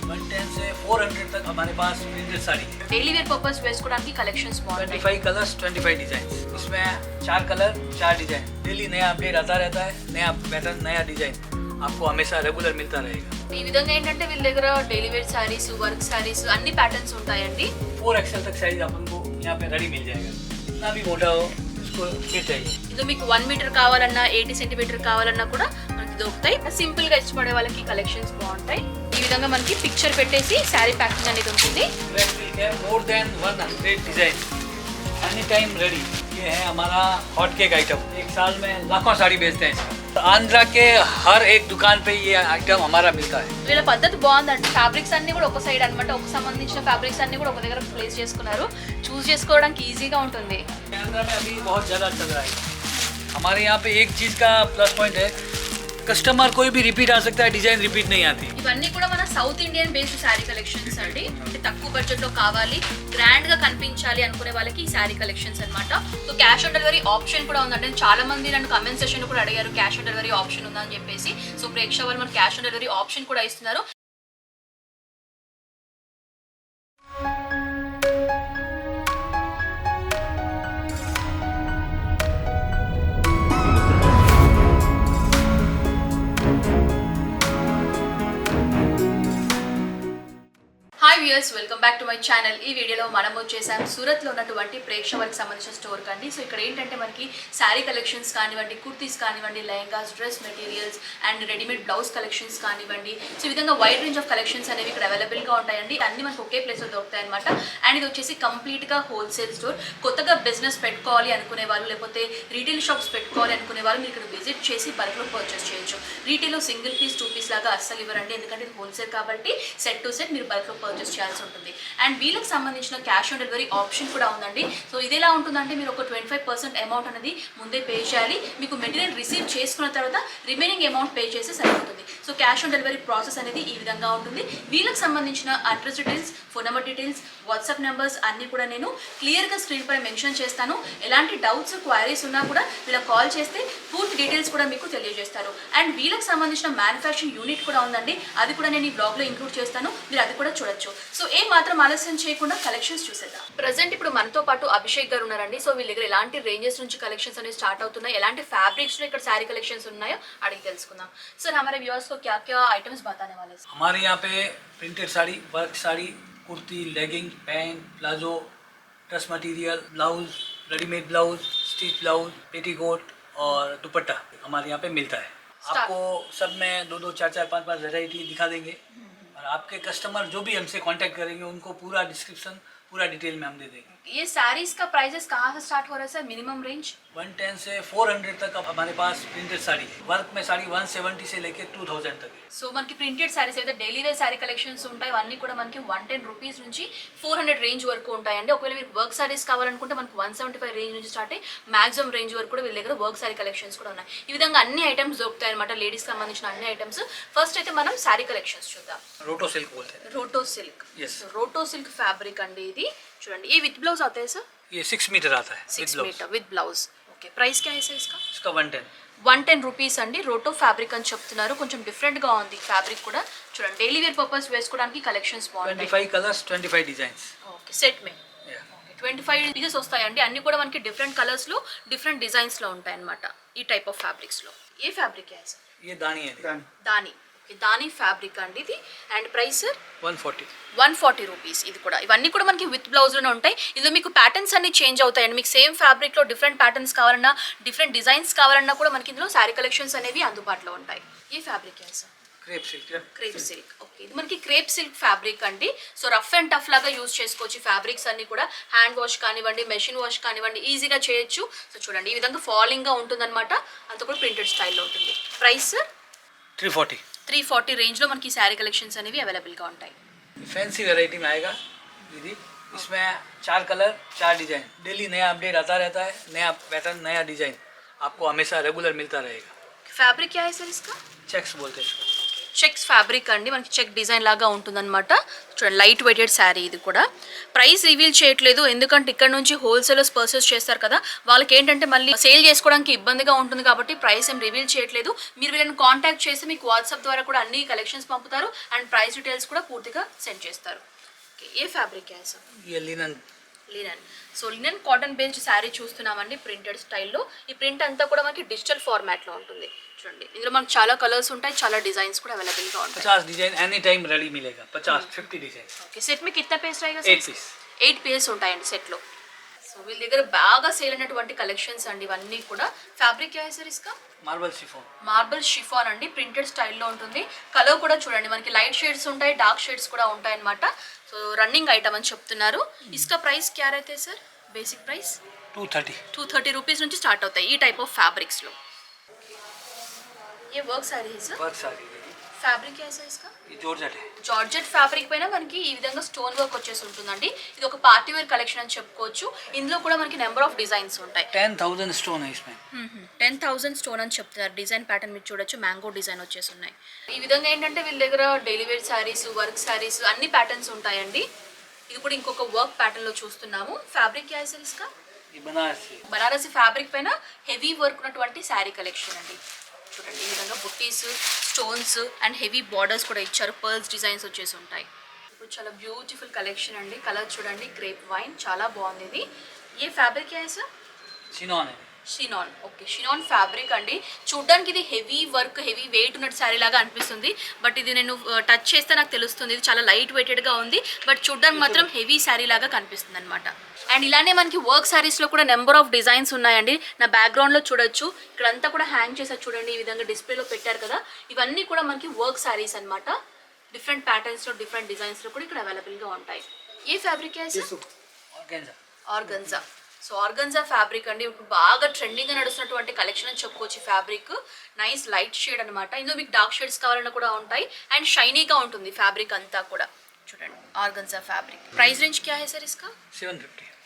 110 से 400 तक हमारे पास प्रिंटेड साड़ी है। డైలీ వేర్ పర్పస్ వేసుకోవడానికి కలెక్షన్స్ బాగుంటాయి. 25 कलर्स 25 डिजाइन, इसमें 4 कलर 4 डिजाइन, डेली नया अपडेट आता रहता है, नया पैटर्न नया डिजाइन आपको हमेशा रेगुलर मिलता रहेगा। ఈ విధంగా ఏంటంటే వీళ్ళ దగ్గర daily wear saris, work saris అన్ని ప్యాటర్న్స్ ఉంటాయండి. 4XL तक साइज अपन को यहाँ पे रेडी मिल जाएगा, जितना भी मोटा हो उसको फिट चाहिए। ఇది మీకు 1 మీటర్ కావాలన్నా 80 సెంటీమీటర్ కావాలన్నా కూడా మనకి దొరుకుతాయి. సింపుల్ గా ఇష్టపడే వాళ్ళకి కలెక్షన్స్ బాగుంటాయి. ఈ విధంగా మనకి పిక్చర్ పెట్టేసి శారీ ప్యాకింగ్ అనేది ఉంటుంది. More than 100 design any time ready. ये है हमारा हॉट केक आइटम, एक साल में लाखों साड़ी बेचते हैं। आंध्रा के हर एक दुकान पे ये आइटम हमारा मिलता है। వీళ్ళ పద్ధతి బాగుందండి. ఫ్యాబ్రిక్స్ అన్ని కూడా ఒక సైడ్ అన్నమాట, ఒక సంబంధించిన ఫ్యాబ్రిక్స్ అన్ని కూడా ఒక దగ్గర ప్లేస్ చేసుకున్నారు. చూస్ చేసుకోవడానికి ఈజీగా ఉంటుంది. आंध्रा में अभी बहुत ज़्यादा चल रहा है। हमारे यहाँ पे एक चीज़ का प्लस पॉइंट है, कस्टमर कोई भी रिपीट आ सकता है, डिजाइन रिपीट नहीं आती। ఇవన్నీ కూడా మన south Indian based sari collections అండి. అంటే తక్కువ బడ్జెట్ లో కావాలి, గ్రాండ్ గా కనిపించాలి అనుకునే వాళ్ళకి ఈ శారీ కలెక్షన్స్ అన్నమాట. So cash on delivery option కూడా ఉందండి. చాలా మంది నన్ను కమెంట్ సెషన్ కూడా అడిగారు క్యాష్ ఆన్ డెలివరీ ఆప్షన్ ఉందా అని చెప్పేసి. సో ప్రేక్షకుల వాళ్ళు మనకి క్యాష్ ఆన్ డెలివరీ ఆప్షన్ కూడా ఇస్తున్నారు. Hi viewers, welcome back to my channel. ఈ వీడియోలో మనం వచ్చేసాం సూరత్లో ఉన్నటువంటి ప్రేక్షకులకు సంబంధించిన స్టోర్ కండి. సో ఇక్కడ ఏంటంటే మనకి శారీ కలెక్షన్స్ కానివ్వండి, కుర్తీస్ కానివ్వండి, lehengas, dress materials and readymade blouse collections కానివ్వండి. సో ఈ విధంగా వైడ్ రేంజ్ ఆఫ్ కలెక్షన్స్ అనేవి ఇక్కడ అవైలబుల్గా ఉంటాయండి. అన్ని మనకు ఒకే ప్లేస్లో దొరుకుతాయి అనమాట. అండ్ ఇది వచ్చేసి కంప్లీట్గా హోల్సేల్ స్టోర్. కొత్తగా బిజినెస్ పెట్టుకోవాలి అనుకునే వాళ్ళు, లేకపోతే రీటైల్ షాప్స్ పెట్టుకోవాలి అనుకునే వాళ్ళు మీరు ఇక్కడ విజిట్ చేసి బల్క్లో పర్చేస్ చేయొచ్చు. రీటైల్లో సింగిల్ పీస్ 2 పీస్ లాగా అస్సలు ఇవ్వరండి, ఎందుకంటే ఇది హోల్సేల్ కాబట్టి సెట్ టు సెట్ మీరు బల్క్లో పర్చేస్ చేయాల్సి ఉంటుంది. అండ్ వీళ్ళకి సంబంధించిన క్యాష్ ఆన్ డెలివరీ ఆప్షన్ కూడా ఉందండి. సో ఇది ఎలా ఉంటుందంటే మీరు ఒక 25% అమౌంట్ అనేది ముందే పే చేయాలి. మీకు మెటీరియల్ రిసీవ్ చేసుకున్న తర్వాత రిమైనింగ్ అమౌంట్ పే చేసి సరిపోతుంది. So cash on delivery process అనేది ఈ విధంగా ఉంటుంది. వీళ్ళకి సంబంధించిన address details, phone number details, WhatsApp numbers అన్నీ కూడా నేను క్లియర్గా స్క్రీన్ పై మెన్షన్ చేస్తాను. ఎలాంటి డౌట్స్, క్వైరీస్ ఉన్నా కూడా వీళ్ళకి కాల్ చేస్తే పూర్తి డీటెయిల్స్ కూడా మీకు తెలియజేస్తారు. అండ్ వీళ్ళకి సంబంధించిన మ్యానుఫ్యాక్చరింగ్ యూనిట్ కూడా ఉందండి, అది కూడా నేను ఈ బ్లాగ్లో ఇంక్లూడ్ చేస్తాను, మీరు అది కూడా చూడొచ్చు. సో ఏ మాత్రం ఆలస్యం చేయకుండా కలెక్షన్స్ చూసేద్దాం. ప్రజెంట్ ఇప్పుడు మనతో పాటు అభిషేక్ గారు ఉన్నారండి. సో వీళ్ళ దగ్గర ఎలాంటి రేంజెస్ నుంచి కలెక్షన్స్ అనేవి స్టార్ట్ అవుతున్నాయి, ఎలాంటి ఫ్యాబ్రిక్స్ లో ఇక్కడ శారీ కలెక్షన్స్ ఉన్నాయో అడిగి తెలుసుకుందాం. सर हमारे व्यूअर्स को क्या क्या आइटम्स बताने वाले हैं? हमारे यहाँ पे printed sari, work sari, kurti, legging, pant, palazzo, dress material, blouse, readymade blouse, stitch blouse, petticoat और दुपट्टा हमारे यहाँ पे मिलता है। आपको सब में 2-2, 4-4, 5-5 वैरायटी दिखा देंगे और आपके कस्टमर जो भी हमसे कांटेक्ट करेंगे उनको पूरा डिस्क्रिप्शन पूरा डिटेल में हम दे देंगे। ये साड़ीज का प्राइसेस कहाँ से स्टार्ट हो रहा है सर? मिनिमम रेंज 110 से 400 तक अब हमारे पास प्रिंटेड साड़ी है। वर्क में साड़ी 170 से लेके 2000 तक है। సో మనకి ప్రింటెడ్ శారీస్ అయితే డైలీ వేర్ శారీ కలెక్షన్స్ ఉంటాయి. అవన్నీ కూడా మనకి 110 రూపీస్ నుంచి 400 రేంజ్ వరకు ఉంటాయండి. ఒకవేళ మీరు వర్క్ శారీస్ కావాలనుకుంటే మనకి 175 రేంజ్ నుంచి స్టార్ట్ అయ్యి మాక్సిమం రేంజ్ వరకు కూడా వీళ్ళ దగ్గర వర్క్ శారీ కలెక్షన్స్ కూడా ఉన్నాయి. ఈ విధంగా అన్ని ఐటమ్స్ దొరుకుతాయి అనమాట, లేడీస్ సంబంధించిన అన్ని ఐటమ్స్. ఫస్ట్ అయితే మనం శారీ కలెక్షన్స్ చూద్దాం. रोटो सिल्क बोलते हैं। రోటో సిల్క్. Yes. రోటో సిల్క్ ఫ్యాబ్రిక్ అండి ఇది. చూడండి, ये विद ब्लाउज आता है सर? ये 6 मीटर आता है 6 with metre with blouse. Okay, price क्या है सर इसका? इसका 110। 110 రూపీస్ అండి. రోటో ఫ్యాబ్రిక్ అని చెప్తున్నారు. కొంచెం డిఫరెంట్గా ఉంది ఫ్యాబ్రిక్ కూడా. చూడండి, డైలీ వేర్ పర్పస్ వేసుకోవడానికి కలెక్షన్స్ బాగుంటాయి. 25 కలర్స్ 25 డిజైన్స్। ఓకే, సెట్ మే 25 పీసెస్ వస్తాయండి. అన్ని కూడా మనకి డిఫరెంట్ కలర్స్ లో, డిఫరెంట్ డిజైన్స్ లో ఉంటాయి అన్నమాట ఈ టైప్ ఆఫ్ ఫ్యాబ్రిక్స్ లో. ఏ ఫ్యాబ్రిక్ है सर? ये दानी है, దాని. ఓకే, దాని ఫ్యాబ్రిక్ అండి ఇది. And price sir? 140। 140 రూపీస్. ఇది కూడా, ఇవన్నీ కూడా మనకి విత్ బ్లౌజ్లోనే ఉంటాయి. ఇందులో మీకు ప్యాటర్న్స్ అన్ని చేంజ్ అవుతాయండి. మీకు సేమ్ ఫ్యాబ్రిక్లో డిఫరెంట్ ప్యాటర్న్స్ కావాలన్నా, డిఫరెంట్ డిజైన్స్ కావాలన్నా కూడా మనకి ఇందులో శారీ కలెక్షన్స్ అనేవి అందుబాటులో ఉంటాయి. ఈ ఫ్యాబ్రిక్ ఏ sir? Crepe silk. Crepe silk. Okay, ఇది మనకి క్రేప్ సిల్క్ ఫ్యాబ్రిక్ అండి. సో రఫ్ అండ్ టఫ్ లాగా యూజ్ చేసుకోవచ్చు. ఫ్యాబ్రిక్స్ అన్ని కూడా హ్యాండ్ వాష్ కానివ్వండి, మెషిన్ వాష్ కానివ్వండి, ఈజీగా చేయొచ్చు. సో చూడండి, ఈ విధంగా ఫాలింగ్గా ఉంటుందన్నమాట. అంతా కూడా ప్రింటెడ్ స్టైల్లో ఉంటుంది. Price sir? 340। 340 రేంజ్లో మనకి శారీ కలెక్షన్స్ అనేవి అవైలబుల్గా ఉంటాయి. फैंसी वैरायटी में आएगा दीदी। इसमें 4 कलर 4 डिजाइन, डेली नया अपडेट आता रहता है, नया पैटर्न नया डिजाइन आपको हमेशा रेगुलर मिलता रहेगा। फैब्रिक क्या है सर इसका? चेक्स बोलते हैं इसको। చెక్స్ ఫ్యాబ్రిక్ అండి, మనకి చెక్ డిజైన్ లాగా ఉంటుందన్నమాట. చూడండి లైట్ వెయిటెడ్ శారీ ఇది కూడా. ప్రైస్ రివీల్ చేయట్లేదు ఎందుకంటే ఇక్కడ నుంచి హోల్సేలర్స్ పర్చేస్ చేస్తారు కదా, వాళ్ళకి ఏంటంటే మళ్ళీ సేల్ చేసుకోవడానికి ఇబ్బందిగా ఉంటుంది కాబట్టి ప్రైస్ ఏం రివీల్ చేయట్లేదు. మీరు వీళ్ళని కాంటాక్ట్ చేసి మీకు వాట్సాప్ ద్వారా కూడా అన్ని కలెక్షన్స్ పంపుతారు అండ్ ప్రైస్ డీటెయిల్స్ కూడా పూర్తిగా సెండ్ చేస్తారు. ఓకే, ఏ ఫ్యాబ్రిక్ సార్? ये linen లినన్. So లినన్ cotton based sari చూస్తున్నామండి ప్రింటెడ్ స్టైల్లో. ఈ ప్రింట్ అంతా కూడా మనకి డిజిటల్ ఫార్మాట్లో ఉంటుంది. చూడండి ఇందులో మనకు చాలా కలర్స్ ఉంటాయి, చాలా డిజైన్స్ కూడా అవైలబుల్గా ఉంటాయి. 50 डिजाइन एनी टाइम रेडी मिलेगा. 50 डिजाइन. ఓకే, సెట్ में कितना पीस रहेगा? 8 पीस. 8 పీసెస్ ఉంటాయండి సెట్లో. సో వీళ్ళ దగ్గర బాగా సేల్ అయినటువంటి కలెక్షన్స్ అండి ఇవన్నీ కూడా. ఫ్యాబ్రిక్ క్యా హై సార్ ఇస్కా? Marble chiffon. మార్బల్ షిఫాన్ అండి, ప్రింటెడ్ స్టైల్లో ఉంటుంది. కలర్ కూడా చూడండి మనకి లైట్ షేడ్స్ ఉంటాయి, డార్క్ షేడ్స్ కూడా ఉంటాయి అన్నమాట. సో రన్నింగ్ ఐటమ్ అని చెప్తున్నారు. ఇస్కా ప్రైస్ క్యా रहते సార్? బేసిక్ ప్రైస్ 230 రూపీస్ నుంచి స్టార్ట్ అవుతాయి ఈ టైప్ ఆఫ్ ఫ్యాబ్రిక్స్లో. ये वर्क साड़ी है सर? वर्क साड़ी. ఫ్యాబ్రిక్ कैसा है इसका? ये जॉर्जेट है. జార్జెట్ ఫ్యాబ్రిక్ పైన మనకి ఈ విధంగా స్టోన్ వర్క్ వచ్చేసి ఉంటుందండి. ఇది ఒక పార్టీ వేర్ కలెక్షన్ అని చెప్పుకోవచ్చు. ఇందులో కూడా మనకి నెంబర్ ఆఫ్ డిజైన్స్ ఉంటాయి. 10,000 स्टोन है इसमें. 10,000 స్టోన్ అని చెప్తున్నారు. డిజైన్ ప్యాటర్న్ మీరు చూడొచ్చు, మ్యాంగో డిజైన్ వచ్చేసి ఉన్నాయి. ఈ విధంగా ఏంటంటే వీళ్ళ దగ్గర daily wear saris, work saris అన్ని ప్యాటర్న్స్ ఉంటాయండి. ఇది కూడా ఇంకొక వర్క్ ప్యాటర్న్ లో చూస్తున్నాము. ఫ్యాబ్రిక్ క్యా హై సార్ ఇస్కా? ये बनारस से. బనారసి ఫ్యాబ్రిక్ పైన హెవీ వర్క్ ఉన్నటువంటి శారీ కలెక్షన్ అండి. చూడండి ఈ విధంగా బుట్టీస్, స్టోన్స్ అండ్ హెవీ బార్డర్స్ కూడా ఇచ్చారు. పర్ల్స్ డిజైన్స్ వచ్చేసి ఉంటాయి. ఇప్పుడు చాలా బ్యూటిఫుల్ కలెక్షన్ అండి. కలర్ చూడండి గ్రేప్ వైన్, చాలా బాగుంది ఇది. ఏ ఫ్యాబ్రిక్ క్యా హై సార్? चिनॉन है. షినాన్. ఓకే, షినాన్ ఫ్యాబ్రిక్ అండి. చూడ్డానికి ఇది హెవీ వర్క్, హెవీ వెయిట్ ఉన్నట్టు శారీ లాగా అనిపిస్తుంది. బట్ ఇది నేను టచ్ చేస్తే నాకు తెలుస్తుంది ఇది చాలా లైట్ వెయిటెడ్గా ఉంది. బట్ చూడ్డానికి మాత్రం హెవీ శారీ లాగా కనిపిస్తుంది అనమాట. అండ్ ఇలానే మనకి వర్క్ శారీస్లో కూడా నెంబర్ ఆఫ్ డిజైన్స్ ఉన్నాయండి. నా బ్యాక్గ్రౌండ్లో చూడొచ్చు, ఇక్కడంతా కూడా హ్యాంగ్ చేసారు చూడండి, ఈ విధంగా డిస్ప్లేలో పెట్టారు కదా. ఇవన్నీ కూడా మనకి వర్క్ శారీస్ అనమాట. డిఫరెంట్ ప్యాటర్న్స్లో, డిఫరెంట్ డిజైన్స్లో కూడా ఇక్కడ అవైలబుల్గా ఉంటాయి. ఏ fabric organza. Organza. So organza fabric అండి, ఇప్పుడు బాగా ట్రెండింగ్గా నడుస్తున్నటువంటి కలెక్షన్ అని చెప్పుకోవచ్చు. ఫ్యాబ్రిక్ నైస్ లైట్ షేడ్ అనమాట. ఇందులో మీకు డార్క్ షేడ్స్ కావాలన్నా కూడా ఉంటాయి అండ్ షైనీగా ఉంటుంది ఫ్యాబ్రిక్ అంతా కూడా. చూడండి ఆర్గన్జా ఫ్యాబ్రిక్. ప్రైస్ రేంజ్ క్యా హై సార్ ఇస్కా?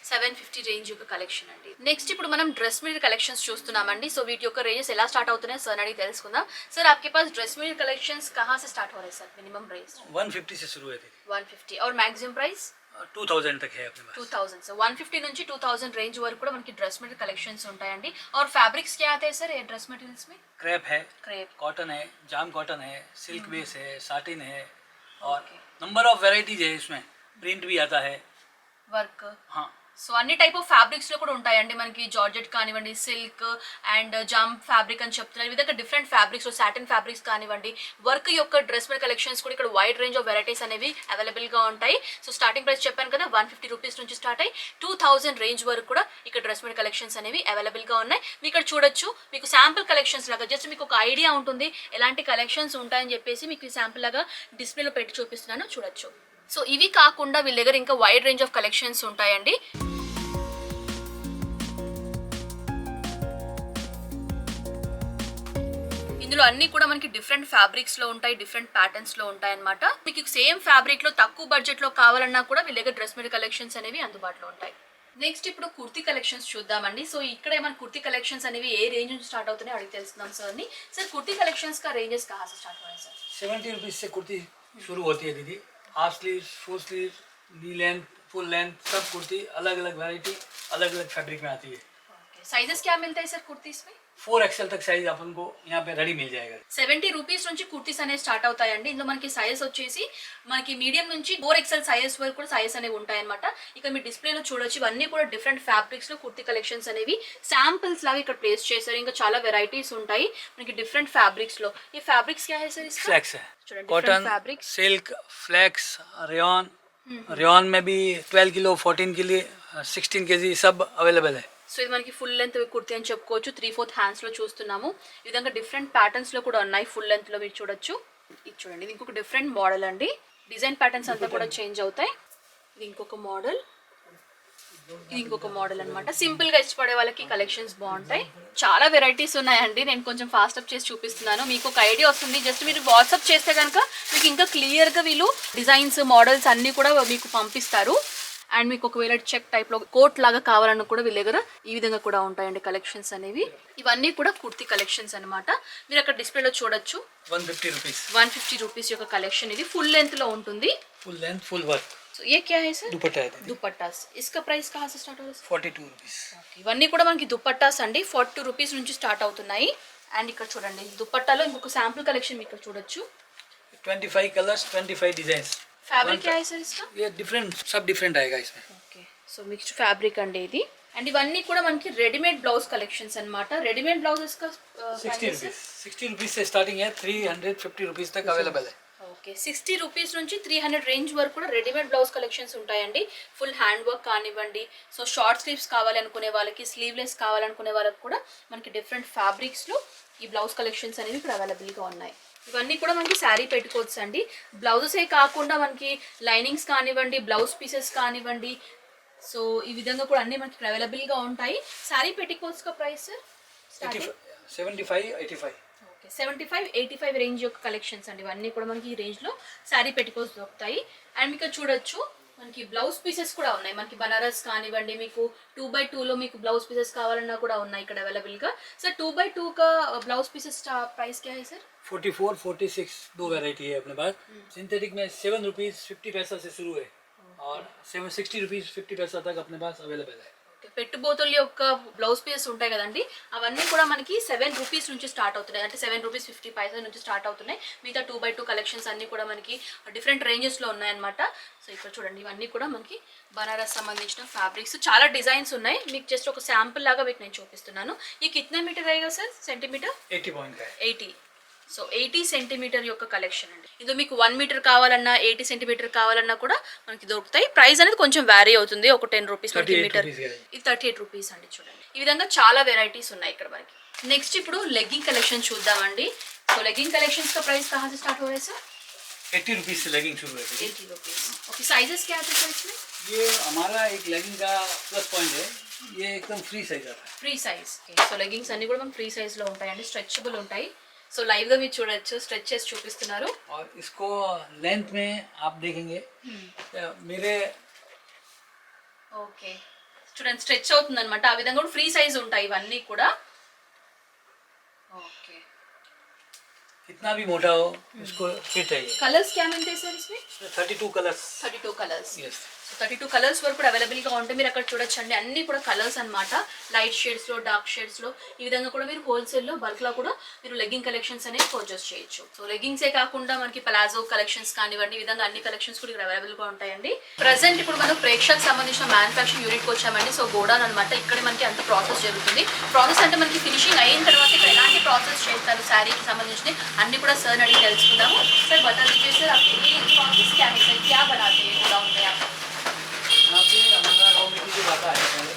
750 రేంజ్ యొక్క కలెక్షన్ అండి. నెక్స్ట్ ఇప్పుడు మనం డ్రెస్ మెటీరియల్ కలెక్షన్స్ చూస్తున్నామండి. సో వీటి యొక్క రేంజెస్ ఎలా స్టార్ట్ అవుతున్నాయి సార్ అడిగి తెలుసుకుందాం. సార్ आपके पास ड्रेस मटेरियल कलेक्शंस कहाँ से स्टार्ट हो रहे हैं सर? मिनिमम प्राइस 150 से शुरू है. 150 और मैक्सिमम प्राइस 2000 तक है अपने पास. 2000. సో 150 నుంచి 2000 రేంజ్ వరకు కూడా మనకి డ్రెస్ మెటీరియల్ కలెక్షన్స్ ఉంటాయండి. और फैब्रिक्स क्या आते हैं सर ये ड्रेस मटेरियल्स में? क्रेप है, क्रेप, कॉटन है, जाम कॉटन है, सिल्क बेस है, साटिन है और नंबर ऑफ वैरायटीज है. इसमें प्रिंट भी आता है. వర్క్. हाँ, సో అన్ని టైప్ ఆఫ్ ఫ్యాబ్రిక్స్లో కూడా ఉంటాయండి. మనకి జార్జెట్ కానివ్వండి, సిల్క్ అండ్ జామ్ ఫ్యాబ్రిక్ అని చెప్తున్నారు. ఈ విధంగా డిఫరెంట్ ఫ్యాబ్రిక్స్లో సాటిన్ ఫ్యాబ్రిక్స్ కానివ్వండి, వర్క్ యొక్క డ్రెస్ మెటీరియల్ కలెక్షన్స్ కూడా ఇక్కడ వైడ్ రేంజ్ ఆఫ్ వెరైటీస్ అనేవి అవైలబుల్గా ఉంటాయి. సో స్టార్టింగ్ ప్రైస్ చెప్పాను కదా 150 రూపీస్ నుంచి స్టార్ట్ అయ్యి 2000 రేంజ్ వరకు కూడా ఇక్కడ డ్రెస్ మెటీరియల్ కలెక్షన్స్ అనేవి అవైలబుల్గా ఉన్నాయి. మీకు ఇక్కడ చూడొచ్చు, మీకు శాంపుల్ కలెక్షన్స్ లాగా జస్ట్ మీకు ఒక ఐడియా ఉంటుంది ఎలాంటి కలెక్షన్స్ ఉంటాయని చెప్పేసి మీకు శాంపుల్ లాగా డిస్ప్లేలో పెట్టి చూపిస్తున్నాను, చూడొచ్చు. సో ఇవి కాకుండా వీళ్ళ దగ్గర ఇంకా వైడ్ రేంజ్ ఆఫ్ కలెక్షన్స్ ఉంటాయండి. ఇందులో అన్ని కూడా మనకి డిఫరెంట్ ఫ్యాబ్రిక్స్ లో ఉంటాయి, డిఫరెంట్ ప్యాటర్న్స్ లో ఉంటాయి అన్నమాట. మీకు సేమ్ ఫ్యాబ్రిక్ లో తక్కువ బడ్జెట్ లో కావాలన్నా కూడా వీళ్ళ దగ్గర డ్రెస్ మెటీరియల్ కలెక్షన్స్ అనేవి అందుబాటులో ఉంటాయి. నెక్స్ట్ ఇప్పుడు కుర్తీ కలెక్షన్స్ చూద్దామండి. సో ఇక్కడ మన కుర్తీ కలెక్షన్స్ అనేవి ఏ రేంజ్ నుంచి స్టార్ట్ అవుతున్నాయి అడిగి తెలుసుకుందాం సార్ ని. సార్ కుర్తీ కలెక్షన్స్ का रेंजेस कहाँ से स्टार्ट हो रहे हैं सर? 70 रुपीज से कुर्ती शुरू होती है दीदी. हाफ स्लीव, फुल स्लीव, नी लेंथ, फुल लेंथ, सब कुर्ती अलग अलग वैरायटी, अलग अलग फैब्रिक में आती है. साइजेस क्या मिलता है सर कुर्तीस में? 4XL तक साइज अपन को यहाँ पे రెడీ మిల్ जाएगा. 70 రూపీస్ నుంచి కుర్తీస్ అనేవి స్టార్ట్ అవుతాయండి. ఇందులో మనకి సైజెస్ వచ్చేసి మనకి మీడియం నుంచి 4XL సైజెస్ వరకు కూడా సైజెస్ అనేవి ఉంటాయన్నమాట. ఇక మీ డిస్ప్లేలో చూడొచ్చు, ఇవన్నీ కూడా డిఫరెంట్ ఫ్యాబ్రిక్స్ లో కుర్తీ కలెక్షన్స్ అనేవి శాంపిల్స్ లాగా ఇక్కడ ప్లేస్ చేశారు. ఇంకా చాలా వెరైటీస్ ఉంటాయి మనకి డిఫరెంట్ ఫ్యాబ్రిక్స్ లో. ఈ ఫ్యాబ్రిక్స్ क्या है सर इसका? फ्लेक्स है, చూడండి cotton, fabrics. Silk, flex, rayon. Rayon में भी 12 किलो, 14 किलो, 16 kg सब अवेलेबल है. సో ఇది మనకి ఫుల్ లెంత్ కుర్తీ అని చెప్పుకోవచ్చు. 3/4 హ్యాండ్స్ లో చూస్తున్నాము. ఈ విధంగా డిఫరెంట్ ప్యాటర్న్స్ లో కూడా ఉన్నాయి. ఫుల్ లెంత్ లో మీరు చూడొచ్చు. ఇది చూడండి, ఇది ఇంకొక డిఫరెంట్ మోడల్ అండి. డిజైన్ ప్యాటర్న్స్ అంతా కూడా చేంజ్ అవుతాయి. ఇది ఇంకొక మోడల్, ఇది ఇంకొక మోడల్ అనమాట. సింపుల్ గా ఇష్టపడే వాళ్ళకి కలెక్షన్స్ బాగుంటాయి. చాలా వెరైటీస్ ఉన్నాయండి. నేను కొంచెం ఫాస్ట్ అప్ చేసి చూపిస్తున్నాను, మీకు ఒక ఐడియా వస్తుంది. జస్ట్ మీరు వాట్సాప్ చేస్తే కనుక మీకు ఇంకా క్లియర్ గా వీళ్ళు డిజైన్స్, మోడల్స్ అన్ని కూడా మీకు పంపిస్తారు. అండ్ మీకు ఒకవేళ చెక్ టైప్లో కోట్ లాగా కావాలన్నా కూడా వీళ్ళ దగ్గర ఈ విధంగా కూడా ఉంటాయండి కలెక్షన్స్ అనేవి. ఇవన్నీ కూడా కుర్తీ కలెక్షన్స్ అనమాట. మీరు అక్కడ డిస్ప్లేలో చూడొచ్చు. 150 रुपीस. 150 రూపీస్ యొక్క కలెక్షన్ ఇది ఫుల్ లెంత్ లో ఉంటుంది. Full length full work. So ये क्या है सर? दुपट्टा है. దుపట్టాస్. इसका ప్రైస్ कहाँ से स्टार्ट होगा सर? 42 रुपीस. ఇవన్నీ కూడా మనకి దుపట్టాస్ అండి. 42 రూపీస్ నుంచి స్టార్ట్ అవుతున్నాయి. అండ్ ఇక్కడ చూడండి దుపట్టాలో ఇంకొక శాంపుల్ కలెక్షన్ మీకు ఇక్కడ చూడొచ్చు. 25 कलर्स 25 डिजाइन्स. ఫ్యాబ్రిక్ क्या है सर इसका? ये डिफरेंट सब डिफरेंट आएगा इसमें. ఓకే సో మిక్స్డ్ ఫ్యాబ్రిక్ అండి ఇది. అండ్ ఇవన్నీ కూడా మనకి రెడీమేడ్ బ్లౌజ్ కలెక్షన్స్ అన్నమాట. రెడీమేడ్ బ్లౌజెస్ का 60 रुपीस. 60 रुपीस से स्टार्टिंग है. 350 रुपीस तक अवेलेबल है. ఓకే 60 రూపీస్ నుంచి 300 రేంజ్ వరకు కూడా రెడీమేడ్ బ్లౌజ్ కలెక్షన్స్ ఉంటాయండి. ఫుల్ హ్యాండ్ వర్క్ కానివ్వండి, సో షార్ట్ స్లీవ్స్ కావాలి అనుకునే వాళ్ళకి, స్లీవ్లెస్ కావాలనుకునే వాళ్ళకి కూడా మనకి డిఫరెంట్ ఫ్యాబ్రిక్స్లో ఈ బ్లౌజ్ కలెక్షన్స్ అనేవి ఇక్కడ అవైలబుల్గా ఉన్నాయి. ఇవన్నీ కూడా మనకి శారీ పెట్టుకోవచ్చు అండి. బ్లౌజెసే కాకుండా మనకి లైనింగ్స్ కానివ్వండి, బ్లౌజ్ పీసెస్ కానివ్వండి, సో ఈ విధంగా కూడా అన్నీ మనకి ఇక్కడ అవైలబుల్గా ఉంటాయి. శారీ పెట్టుకోవచ్చు ప్రైస్ 75 85. ఓకే 75-85 రేంజ్ యొక్క కలెక్షన్స్ అండి. ఇవన్నీ కూడా మనకి ఈ రేంజ్లో శారీ పెట్టుకోవచ్చు దొరుకుతాయి. అండ్ మీకు చూడొచ్చు మనకి బ్లౌజ్ పీసెస్ కూడా ఉన్నాయి. మనకి బనారస్ కానివ్వండి, మీకు 2x2లో మీకు బ్లౌజ్ పీసెస్ కావాలన్నా కూడా ఉన్నాయి ఇక్కడ అవైలబుల్గా. सर 2x2 का ब्लाउज पीसेस प्राइस क्या है सर? 44 46 दो वैरायटी है अपने पास. सिंथेटिक में 7 रुपीस 50 पैसा से शुरू है और 60 रुपीस 50 पैसा तक अपने पास अवेलेबल है. పెట్టుబోతుల యొక్క బ్లౌజ్ పీసెస్ ఉంటాయి కదండి, అవన్నీ కూడా మనకి 7 రూపీస్ నుంచి స్టార్ట్ అవుతున్నాయి. అంటే 7 రూపీస్ 50 పైసా నుంచి స్టార్ట్ అవుతున్నాయి. మిగతా 2x2 కలెక్షన్స్ అన్నీ కూడా మనకి డిఫరెంట్ రేంజెస్లో ఉన్నాయన్నమాట. సో ఇక్కడ చూడండి ఇవన్నీ కూడా మనకి బనారస్ సంబంధించిన ఫ్యాబ్రిక్స్ చాలా డిజైన్స్ ఉన్నాయి. మీకు జస్ట్ ఒక శాంపుల్ లాగా మీకు నేను చూపిస్తున్నాను. ఈ కిतना మీటర్ అయ్యేగా సార్? సెంటీమీటర్ 80. సో 80 సెంటీమీటర్ యొక్క కలెక్షన్ అండి. ఇది మీకు 1 మీటర్ కావాలన్నా 80 సెంటీమీటర్ కావాలన్నా కూడా మనకి దొరుకుతాయి. ప్రైస్ అనేది కొంచెం వ్యారీ అవుతుంది. ఒక 10 రూపీస్ ప్రతి మీటర్. ఇది 38 రూపీస్ అండి. చూడండి ఈ విధంగా చాలా వెరైటీస్ ఉన్నాయి ఇక్కడ మనకి. నెక్స్ట్ ఇప్పుడు లెగ్గింగ్ కలెక్షన్ చూద్దామండి. సో లెగ్గింగ్ కలెక్షన్స్ का प्राइस कहाँ से स्टार्ट हो रहा है सर? 80 रुपीस से लेगिंग शुरू है. 80 रुपीस. ओके साइजेस क्या आते हैं इसमें? ये हमारा एक लेगिंग का प्लस पॉइंट है. ये एकदम फ्री साइज आता है. Free size. సో లెగ్గింగ్స్ అన్ని కూడా మనకి ఫ్రీ సైజ్లో ఉంటాయండి. స్ట్రెచబుల్ ఉంటాయి. సో లైవ్గా మీరు చూడొచ్చు, స్ట్రెచ్ చేసి చూపిస్తున్నారు. और इसको लेंथ में आप देखेंगे मेरे ఓకే చూడండి స్ట్రెచ్ అవుతుంది అనమాట. ఆ విధంగా కూడా ఫ్రీ సైజ్ ఉంటాయి ఇవన్నీ కూడా. ఓకే कितना भी मोटा हो इसको फिट है. ये కలర్స్ क्या मिलते हैं सर इसमें? 32 colours. 32 colours. Yes. So 32 colours వరకు కూడా అవైలబుల్గా ఉంటాయి. మీరు అక్కడ చూడొచ్చండి అన్నీ కూడా కలర్స్ అనమాట. లైట్ షేడ్స్లో, డార్క్ షేడ్స్లో ఈ విధంగా కూడా మీరు హోల్సేల్లో బల్క్లో కూడా మీరు లెగ్గింగ్ కలెక్షన్స్ అనేవి పర్చేస్ చేయొచ్చు. సో లెగ్గింగ్సే కాకుండా మనకి పలాజో కలెక్షన్స్ కానివ్వండి, ఈ విధంగా అన్ని కలెక్షన్స్ కూడా ఇక్కడ అవైలబుల్గా ఉంటాయండి. ప్రజెంట్ ఇప్పుడు మనం ప్రేక్షకు సంబంధించిన మ్యానుఫ్యాక్చరింగ్ యూనిట్కి వచ్చామండి. సో గోడౌన్ అనమాట. ఇక్కడ మనకి అంత ప్రాసెస్ జరుగుతుంది. ప్రాసెస్ అంటే మనకి ఫినిషింగ్ అయిన తర్వాత ఇక్కడ ఎలాంటి ప్రాసెస్ చేస్తారు శారీకి సంబంధించి అన్ని కూడా సార్ అడిగి తెలుసుకుందాము. సార్ बता दीजिए सर आपके ये प्रोसेस क्या है सर, क्या बनाते हैं गोडाउन में आप? यहाँ पे हमारा रॉ मटेरियल आता है पहले,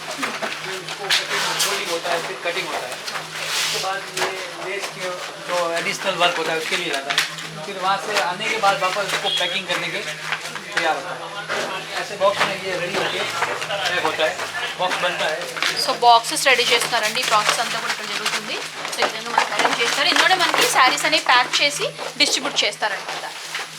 फिर उसको कटिंग फोल्डिंग होता है, फिर कटिंग होता है. उसके बाद ये लेस के जो एडिशनल वर्क होता है उसके लिए जाता है. फिर वहाँ से आने के बाद वापस उसको पैकिंग करने के तैयार होता है. ऐसे बॉक्स में ये रेडी होके पैक होता है, बॉक्स बनता है. సో బాక్సెస్ రెడీ చేస్తారండి. ఈ ప్రాసెస్ అంతా కూడా ఇక్కడ జరుగుతుంది. సో ఈ విధంగా మనకి అరేంజ్ చేస్తారు. ఇందులోనే మనకి శారీస్ అనేవి ప్యాక్ చేసి డిస్ట్రిబ్యూట్ చేస్తారనమాట.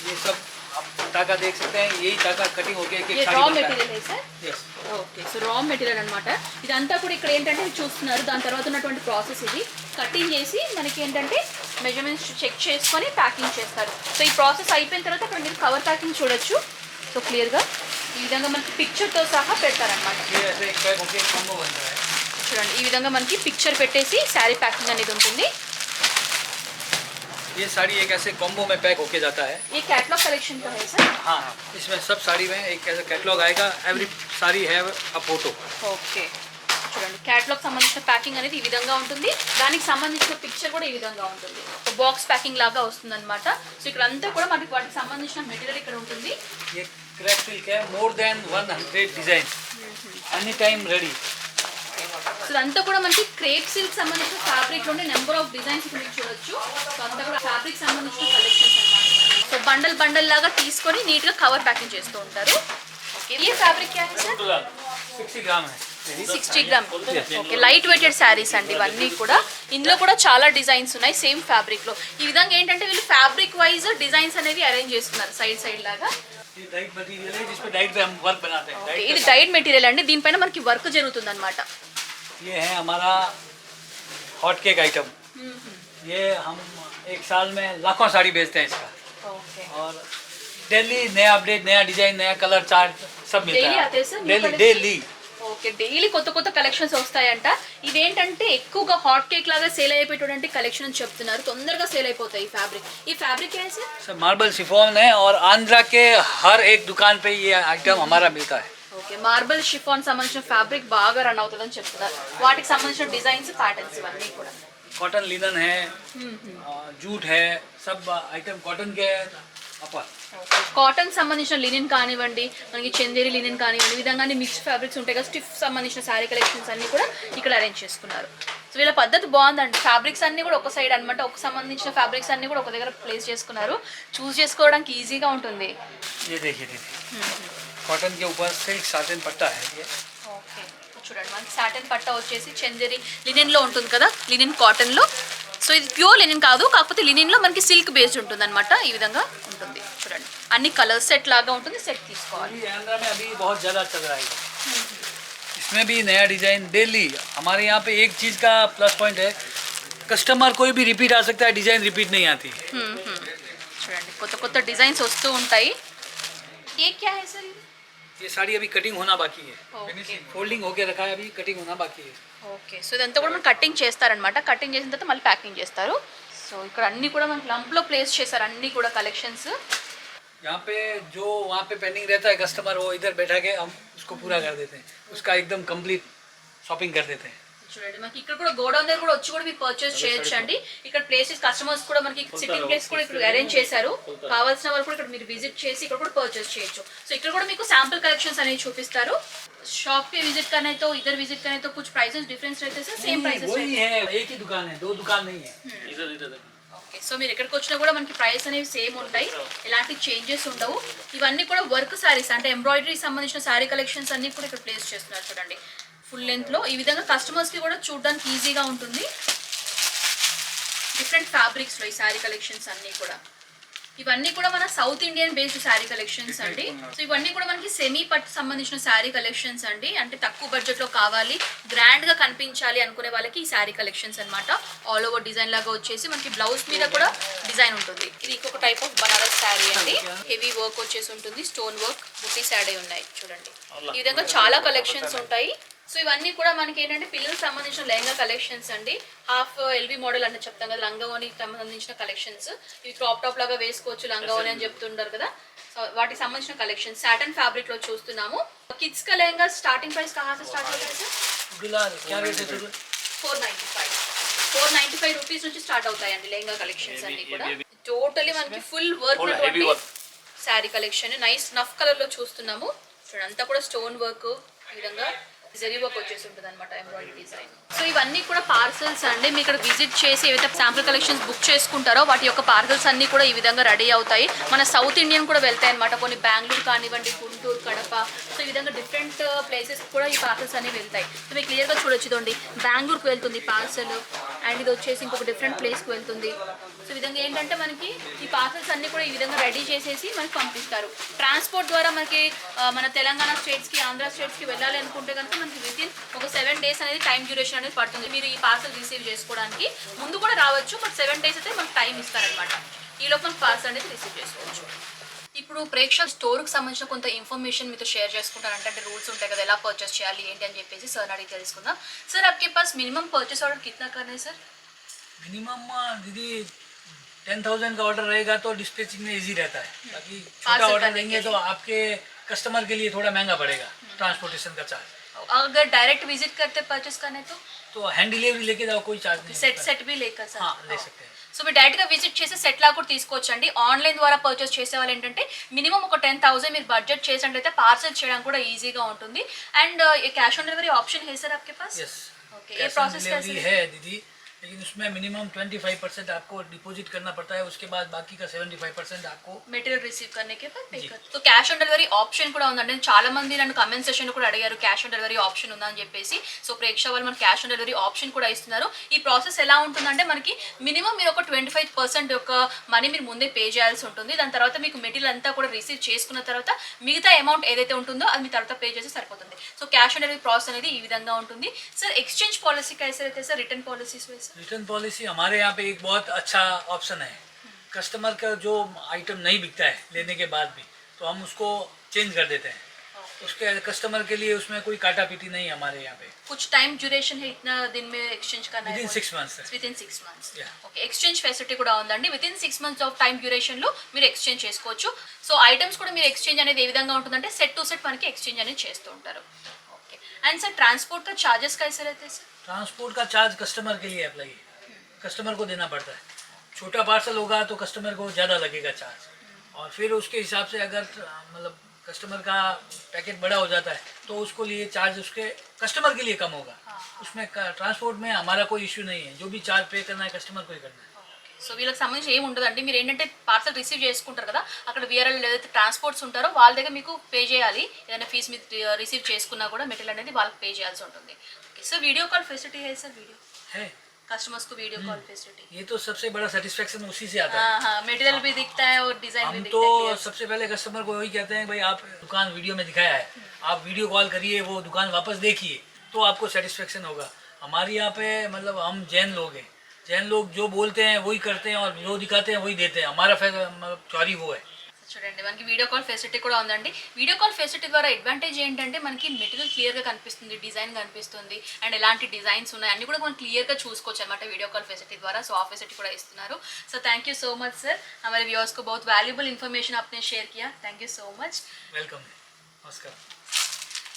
ये सब आप टाका देख सकते हैं. यही टाका कटिंग होके एक एक ये साड़ी రా बनता है. Material sir? Yes. Okay so raw material అనమాట. ఇదంతా కూడా ఇక్కడ ఏంటంటే మీరు చూస్తున్నారు. దాని తర్వాత ఉన్నటువంటి ప్రాసెస్ ఇది. కటింగ్ చేసి మనకి ఏంటంటే మెజర్మెంట్స్ చెక్ చేసుకొని ప్యాకింగ్ చేస్తారు. సో ఈ ప్రాసెస్ అయిపోయిన తర్వాత అక్కడ మీరు కవర్ ప్యాకింగ్ చూడొచ్చు. సో క్లియర్గా ఈ విధంగా మనకి పిక్చర్తో సహా పెడతారనమాట. ये ऐसे एक पैक होके कॉम्बो बनता है. చూడండి ఈ విధంగా మనకి పిక్చర్ పెట్టేసి శారీ ప్యాకింగ్ అనేది ఉంటుంది. ये साड़ी एक ऐसे कॉम्बो में पैक होके जाता है. ये कैटलॉग कलेक्शन का है सर? हाँ, इसमें सब साड़ी में एक ऐसा कैटलॉग आएगा. एवरी साड़ी है अ फोटो. ఓకే చూడండి క్యాటలాగ్ సంబంధించిన ప్యాకింగ్ అనేది ఈ విధంగా ఉంటుంది. దానికి సంబంధించిన పిక్చర్ కూడా ఈ విధంగా ఉంటుంది. బాక్స్ ప్యాకింగ్ లాగా వస్తుంది అనమాట. సో ఇక్కడ అంతా కూడా మనకి వాటికి సంబంధించిన మెటీరియల్ ఇక్కడ ఉంటుంది. ये क्रैप सिल्क है. More than 100 design any time ready. So ఇదంతా కూడా మనకి క్రేప్ సిల్క్ సంబంధించిన ఫ్యాబ్రిక్ లోనే నెంబర్ ఆఫ్ డిజైన్స్ ఇక్కడ మీరు చూడొచ్చు. సో అంతా కూడా ఫ్యాబ్రిక్ సంబంధించిన కలెక్షన్స్ అన్నమాట. సో బండల్ బండల్ లాగా తీసుకొని నీట్ గా కవర్ ప్యాకింగ్ చేస్తూ ఉంటారు. ఓకే ये फैब्रिक क्या है सर? 60 ग्राम है. 60 gram. Okay, light weighted saris అండి ఇవన్నీ కూడా. ఇందులో కూడా చాలా డిజైన్స్ ఉన్నాయి సేమ్ ఫ్యాబ్రిక్ లో. ఈ విధంగా ఏంటంటే వీళ్ళు ఫ్యాబ్రిక్ వైజ్ డిజైన్స్ అనేవి అరేంజ్ చేస్తున్నారు సైడ్ లాగా. ये डाइट मटेरियल है जिसपे डाइट पे हम वर्क बनाते हैं. ఓకే, ఇది డైడ్ మెటీరియల్ అండి, దీనిపైన మనకి వర్క్ జరుగుతుంది అనమాట. ये है हमारा हॉट केक आइटम. ये हम एक साल में लाखों साड़ी बेचते हैं इसका. ఓకే, और डेली नया अपडेट, नया डिजाइन, नया कलर चार्ट सब मिलता Daily है. आते हैं sir new daily collection? Daily. Okay, daily కొత్త కొత్త కలెక్షన్స్ వస్తాయంట. ఇవేంటంటే ఎక్కువగా హాట్ కేక్ లాగా సేల్ అయిపోయేటువంటి కలెక్షన్ అని చెప్తున్నారు. తొందరగా సేల్ అయిపోతాయి ఈ ఫ్యాబ్రిక్ है सर. सब मार्बल शिफॉन है और आंध्रा के हर एक दुकान पे ये आइटम हमारा मिलता है. ఓకే, మార్బల్ షిఫాన్ సంబంధించిన ఫ్యాబ్రిక్ బాగా రన్ అవుతుందని చెప్తున్నారు. వాటికి సంబంధించిన డిజైన్స్ ప్యాటర్న్స్ ఇవన్నీ కూడా. कॉटन लिनन है, जूट है, सब आइटम कॉटन के अपर. కాటన్ సంబంధించిన లినిన్ కానివ్వండి, మనకి చందేరి లినిన్ కానివ్వండి, ఈ విధంగా మిక్స్డ్ ఫ్యాబ్రిక్స్ ఉంటాయి కదా, స్టిఫ్ సంబంధించిన శారీ కలెక్షన్స్ అన్ని కూడా ఇక్కడ అరేంజ్ చేసుకున్నారు. సో వీళ్ళ పద్ధతి బాగుందండి. ఫ్యాబ్రిక్స్ అన్ని కూడా ఒక సైడ్ అనమాట, ఒక సంబంధించిన ఫ్యాబ్రిక్స్ అన్ని కూడా ఒక దగ్గర ప్లేస్ చేసుకున్నారు. చూస్ చేసుకోవడానికి ఈజీగా ఉంటుంది. ये देखिए कॉटन के ऊपर सिल्क साटिन पट्टा है ये. ఓకే, చూడండి మనకి సాటిన్ పట్టా వచ్చేసి చందేరి లినిన్లో ఉంటుంది కదా, లినిన్ కాటన్లో. సో ఇది ప్యూర్ లినిన్ కాదు, కాకపోతే లినిన్లో మనకి సిల్క్ బేస్డ్ ఉంటుంది అనమాట. ఈ విధంగా ఉంటుంది చూడండి, అన్ని కలర్ సెట్ లాగా ఉంటుంది. సెట్ తీసుకోవాలి. अभी आंध्रा में अभी बहुत ज़्यादा चल रहा है. इसमें भी नया डिजाइन डेली. हमारे यहाँ पे एक चीज़ का प्लस पॉइंट है, कस्टमर कोई भी रिपीट आ सकता है, डिजाइन रिपीट नहीं आती. చూడండి కొత్త కొత్త డిజైన్స్ వస్తూ ఉంటాయి. ये क्या है सर? ये साड़ी अभी कटिंग होना बाकी है. ఓకే, फोल्डिंग होके रखा है, अभी कटिंग होना बाकी है. ఓకే. సో ఇదంతా కూడా మనం కటింగ్ చేస్తారనమాట. కటింగ్ చేసిన తర్వాత మళ్ళీ ప్యాకింగ్ చేస్తారు. సో ఇక్కడ అన్ని కూడా మనకి లంప్లో ప్లేస్ చేశారు అన్ని కూడా కలెక్షన్స్. यहाँ पे जो वहाँ पे पेंडिंग रहता है कस्टमर, वो इधर बैठा के हम उसको पूरा कर देते हैं, उसका एकदम कंप्लीट शॉपिंग कर देते हैं. చూడండి మనకి ఇక్కడ కూడా గోడౌన్ దగ్గర కూడా వచ్చి కూడా మీరు పర్చేస్ చేయొచ్చు అండి. ఇక్కడ ప్లేసెస్ కస్టమర్స్ కూడా మనకి సిట్టింగ్ ప్లేస్ కూడా ఇక్కడ అరేంజ్ చేశారు. కావాల్సిన వాళ్ళు కూడా ఇక్కడ మీరు విజిట్ చేసి ఇక్కడ కూడా పర్చేస్ చేయొచ్చు. సో ఇక్కడ కూడా మీకు శాంపుల్ కలెక్షన్స్ అనేవి చూపిస్తారు. शॉप पे विजिट करना है तो इधर विजिट करना है तो कुछ प्राइसेस डिफरेंस रहते हैं सर? सेम प्राइसेस वही है, एक ही दुकान है, दो दुकान नहीं है. इधर ఓకే. సో మీరు ఎక్కడికి వచ్చినా కూడా మనకి ప్రైస్ అనేవి సేమ్ ఉంటాయి, ఎలాంటి చేంజెస్ ఉండవు. ఇవన్నీ కూడా వర్క్ శారీస్ అంటే ఎంబ్రాయిడరీ సంబంధించిన శారీ కలెక్షన్స్ అన్ని కూడా ఇక్కడ ప్లేస్ చేస్తున్నారు చూడండి ఫుల్ లెంత్ లో. ఈ విధంగా కస్టమర్స్ కి కూడా చూడడానికి ఈజీగా ఉంటుంది. డిఫరెంట్ ఫ్యాబ్రిక్స్ లో ఈ శారీ కలెక్షన్స్ అన్ని కూడా. ఇవన్నీ కూడా మన south Indian based sari collections అండి. సో ఇవన్నీ కూడా మనకి సెమీ పట్టు సంబంధించిన శారీ కలెక్షన్స్ అండి. అంటే తక్కువ బడ్జెట్ లో కావాలి, గ్రాండ్ గా కనిపించాలి అనుకునే వాళ్ళకి ఈ శారీ కలెక్షన్స్ అన్నమాట. ఆల్ ఓవర్ డిజైన్ లాగా వచ్చేసి మనకి బ్లౌజ్ మీద కూడా డిజైన్ ఉంటుంది. ఇది ఇంకొక టైప్ ఆఫ్ బనారస్ శారీ అండి. హెవీ వర్క్ వచ్చేసి ఉంటుంది, స్టోన్ వర్క్ బుట్టి శారీ ఉన్నాయి చూడండి. ఈ విధంగా చాలా కలెక్షన్స్ ఉంటాయి. సో ఇవన్నీ కూడా మనకి ఏంటంటే పిల్లలకు సంబంధించిన లెహంగా కలెక్షన్స్ అండి. హాఫ్ ఎల్వి మోడల్ అంటే చెప్తాం కదా, లంగావోనికి సంబంధించిన కలెక్షన్స్. ఇవి క్రాప్ టాప్ లాగా వేసుకోవచ్చు లంగావోని అని చెప్తుంటారు కదా. సో వాటికి సంబంధించిన కలెక్షన్ సాటన్ ఫ్యాబ్రిక్ లో చూస్తున్నాము. కిడ్స్ का लहंगा स्टार्टिंग प्राइस कहाँ से स्टार्ट होता है सर? क्या रेट है? 495 రూపీస్ నుంచి స్టార్ట్ అవుతాయండి లెహంగా కలెక్షన్స్ అన్ని కూడా. టోటలీ మనకి full work sari collection nice enough colour లో చూస్తున్నాము. చూడండి అంతా కూడా స్టోన్ వర్క్, ఈ విధంగా జరీ వర్క్ వచ్చేసి ఉంటుంది అనమాట, ఎంబ్రాయిడరీ డిజైన్. సో ఇవన్నీ కూడా పార్సల్స్ అండి. మీ ఇక్కడ విజిట్ చేసి ఏవైతే శాంపుల్ కలెక్షన్స్ బుక్ చేసుకుంటారో వాటి యొక్క పార్సల్స్ అన్ని కూడా ఈ విధంగా రెడీ అవుతాయి. మన సౌత్ ఇండియన్ కూడా వెళ్తాయి అనమాట, కొన్ని బెంగళూరు కానివ్వండి, గుంటూరు, కడప. సో ఈ విధంగా డిఫరెంట్ ప్లేసెస్ కూడా ఈ పార్సల్స్ అన్ని వెళ్తాయి. సో మీకు క్లియర్గా చూడొచ్చు, ఇదండి బెంగళూరుకు వెళ్తుంది పార్సల్, అండ్ ఇది వచ్చేసి ఇంకొక డిఫరెంట్ ప్లేస్కి వెళ్తుంది. సో ఈ విధంగా ఏంటంటే మనకి ఈ పార్సల్స్ అన్ని కూడా ఈ విధంగా రెడీ చేసేసి మనకి పంపిస్తారు. ట్రాన్స్పోర్ట్ ద్వారా మనకి మన తెలంగాణ స్టేట్స్కి, ఆంధ్ర స్టేట్స్కి వెళ్ళాలి అనుకుంటే కనుక మనకి వితిన్ ఒక 7 days అనేది టైం డ్యూరేషన్ అనేది పడుతుంది. మీరు ఈ పార్సల్ రిసీవ్ చేసుకోవడానికి ముందు కూడా రావచ్చు, బట్ 7 days అయితే మనకు టైం ఇస్తారనమాట. ఈ లోపు మనకు పార్సల్ అనేది రిసీవ్ చేసుకోవచ్చు. ఇప్పుడు ప్రేక్షక స్టోర్కి సంబంధించిన కొంత ఇన్ఫర్మేషన్ మీతో షేర్ చేసుకుంటారంటే, అంటే రూల్స్ ఉంటాయి కదా, ఎలా పర్చేస్ చేయాలి ఏంటి అని చెప్పేసి సార్ అడిగి తెలుసుకుందాం. సార్ आपके पास मिनिमम परचेस ऑर्डर कितना करना है सर? मिनिमम दीदी 10,000 का ऑर्डर रहेगा तो डिस्पैचिंग में इजी रहता है. बाकी छोटा ऑर्डर देंगे तो आपके कस्टमर के लिए थोड़ा महंगा पड़ेगा ट्रांसपोर्टेशन का चार्ज. अगर डायरेक्ट विजिट करते परचेस करना है तो हैंड डिलीवरी लेके जाओ, कोई चार्ज नहीं. सेट भी लेकर सर? हाँ, ले सकते हैं. సో మీరు డైరెక్ట్గా విజిట్ చేసి సెట్ లాగా కూడా తీసుకోవచ్చండి. ఆన్లైన్ ద్వారా పర్చేస్ చేసే వాళ్ళు ఏంటంటే మినిమం ఒక 10,000 మీరు బడ్జెట్ చేసినట్లయితే పార్సల్ చేయడానికి కూడా ఈజీగా ఉంటుంది. And cash on delivery option है सर आपके पास? Yes, okay. ये प्रोसेस कैसे है दीदी, लेकिन उसमें मिनिमम 25% आपको डिपॉजिट करना पड़ता है. उसके बाद बाकी का 75% आपको मटेरियल रिसीव करने के बाद पे कर. तो క్యాష్ ఆన్ డెలివరీ ఆప్షన్ కూడా ఉందండి. చాలా మంది నన్ను కమెంట్ సెషన్ కూడా అడిగారు క్యాష్ ఆన్ డెలివరీ ఆప్షన్ ఉందా అని చెప్పేసి. సో ప్రేక్ష వాళ్ళు మనకి క్యాష్ ఆన్ డెలివరీ ఆప్షన్ కూడా ఇస్తున్నారు. ఈ ప్రాసెస్ ఎలా ఉంటుందంటే మనకి మినిమం మీరు ఒక 25% యొక్క మనీ మీరు ముందే పే చేయాల్సి ఉంటుంది. దాని తర్వాత మీకు మెటీరియల్ అంతా కూడా రిసీవ్ చేసుకున్న తర్వాత మిగతా అమౌంట్ ఏదైతే ఉంటుందో అది మీ తర్వాత పే చేస్తే సరిపోతుంది. So cash on delivery process అనేది ఈ విధంగా ఉంటుంది. सर एक्सचेंज पॉलिसी कैसे रहते हैं सर, रिटर्न पॉलिसीज में सर? रिटर्न पॉलिसी हमारे यहाँ पे एक बहुत अच्छा ऑप्शन है। कस्टमर का जो आइटम नहीं बिकता है लेने के बाद भी, तो हम उसको चेंज कर देते हैं। उसके कस्टमर के लिए उसमें कोई काटा पीटी नहीं है हमारे यहाँ पे। कुछ टाइम ड्यूरेशन है, इतना दिन में एक्सचेंज करना है? Within 6 months है। Within 6 months. Yeah. Okay, exchange facility కూడా ఉందండి. వితిన్ 6 months ఆఫ్ టైం డ్యూరేషన్లో మీరు ఎక్స్చేంజ్ చేసుకోవచ్చు. సో ఐటమ్స్ కూడా మీరు ఎక్స్చేంజ్ అనేది ఏ విధంగా ఉంటుందంటే సెట్ టు సెట్ మనకి ఎక్స్చేంజ్ అనేది చేస్తూ ఉంటారు. ఓకే, అండ్ సార్ ట్రాన్స్పోర్ట్ का चार्जेस कैसे रहते हैं सर? ट्रांसपोर्ट का चार्ज कस्टमर के लिए अप्लाई है, कस्टमर को देना पड़ता है। छोटा पार्सल होगा तो कस्टमर को ज़्यादा लगेगा चार्ज, और फिर उसके हिसाब से अगर मतलब कस्टमर का पैकेट बड़ा हो जाता है तो उसको लिए चार्ज उसके कस्टमर के लिए कम होगा। उसमें ट्रांसपोर्ट में हमारा कोई इश्यू नहीं है, जो भी चार्ज पे करना है कस्टमर को ही करना है। సో వీళ్ళకి సంబంధించి ఏమి ఉండదండి. మీరు ఏంటంటే పార్సల్ రిసీవ్ చేసుకుంటారు కదా, అక్కడ వీఆర్ఎల్ ఏదైతే ట్రాన్స్పోర్ట్స్ ఉంటారో వాళ్ళ దగ్గర మీకు పే చేయాలి. ఏదైనా ఫీజు మీరు రిసీవ్ చేసుకున్నా కూడా మెటీరియల్ అనేది వాళ్ళకి పే చేయాల్సి ఉంటుంది. Okay, so video call facility है सर? वीडियो है, कस्टमर्स को वीडियो कॉल फैसिलिटी, ये तो सबसे बड़ा सेटिस्फेक्शन उसी से आता है। हाँ हाँ, मटेरियल भी दिखता है और डिजाइन भी हम दिखता तो है clear। सबसे पहले कस्टमर को वही कहते हैं, भाई आप दुकान वीडियो में दिखाया है, आप वीडियो कॉल करिए, वो दुकान वापस देखिए, तो आपको सेटिस्फेक्शन होगा। हमारे यहाँ पे मतलब हम जैन लोग हैं, जैन लोग जो बोलते हैं वही करते हैं और जो दिखाते हैं वही देते हैं, हमारा चौरी वो है। చూడండి మనకి వీడియో కాల్ ఫెసిలిటీ కూడా ఉందండి. వీడియో కాల్ ఫెసిలిటీ ద్వారా అడ్వాంటేజ్ ఏంటంటే మనకి మెటీరియల్ క్లియర్గా కనిపిస్తుంది, డిజైన్ కనిపిస్తుంది, అండ్ ఎలాంటి డిజైన్స్ ఉన్నాయి అన్ని కూడా మనం క్లియర్గా చూసుకోవచ్చు అనమాట వీడియో కాల్ ఫెసిలిటీ ద్వారా. సో ఆ ఫెసిలిటీ కూడా ఇస్తున్నారు. So thank you so much sir, हमारे व्यूअर्स को बहुत वैल्यूबल इन्फॉर्मेशन आपने शेयर किया. Thank you so much. Welcome, नमस्कार।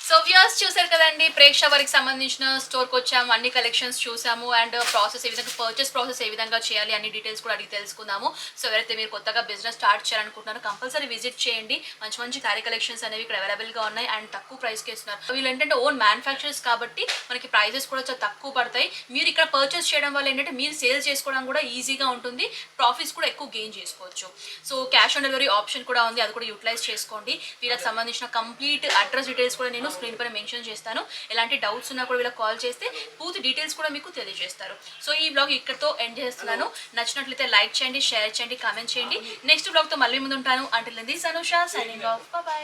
సో వ్యూअर्स చూసారు కదండి, ప్రేక్ష వారికి సంబంధించిన స్టోర్కి వచ్చాము, అన్ని కలెక్షన్స్ చూసాము, అండ్ ప్రాసెస్ ఏ విధంగా పర్చేస్ ప్రాసెస్ ఏ విధంగా చేయాలి అన్ని డీటెయిల్స్ కూడా అడిగి తెలుసుకుందాము. సో ఎవరైతే మీరు కొత్తగా బిజినెస్ స్టార్ట్ చేయాలనుకుంటున్నారో కంపల్సరీ విజిట్ చేయండి. మంచి మంచి శారీ కలెక్షన్స్ అనేవి ఇక్కడ అవైలబుల్గా ఉన్నాయి అండ్ తక్కువ ప్రైస్కి ఇస్తున్నారు. వీళ్ళు ఏంటంటే ఓన్ మ్యానుఫ్యాక్చరర్స్ కాబట్టి మనకి ప్రైజెస్ కూడా చాలా తక్కువ పడతాయి. మీరు ఇక్కడ పర్చేస్ చేయడం వల్ల ఏంటంటే మీరు సేల్ చేసుకోవడం కూడా ఈజీగా ఉంటుంది, ప్రాఫిట్స్ కూడా ఎక్కువ గెయిన్ చేసుకోవచ్చు. So cash on delivery option కూడా ఉంది, అది కూడా యూటిలైజ్ చేసుకోండి. వీళ్ళకి సంబంధించిన కంప్లీట్ అడ్రస్ డీటెయిల్స్ కూడా నేను స్క్రీన్ పైన మెన్షన్ చేస్తాను. ఎలాంటి డౌట్స్ ఉన్నా కూడా వీళ్ళకి కాల్ చేస్తే పూర్తి డీటెయిల్స్ కూడా మీకు తెలియజేస్తారు. సో ఈ బ్లాగ్ ఇక్కడతో ఎండ్ చేస్తున్నాను. నచ్చినట్లయితే లైక్ చేయండి, షేర్ చేయండి, కామెంట్ చేయండి. నెక్స్ట్ బ్లాగ్తో మళ్ళీ ముందు ఉంటాను. Until then this Anusha signing off, bye by.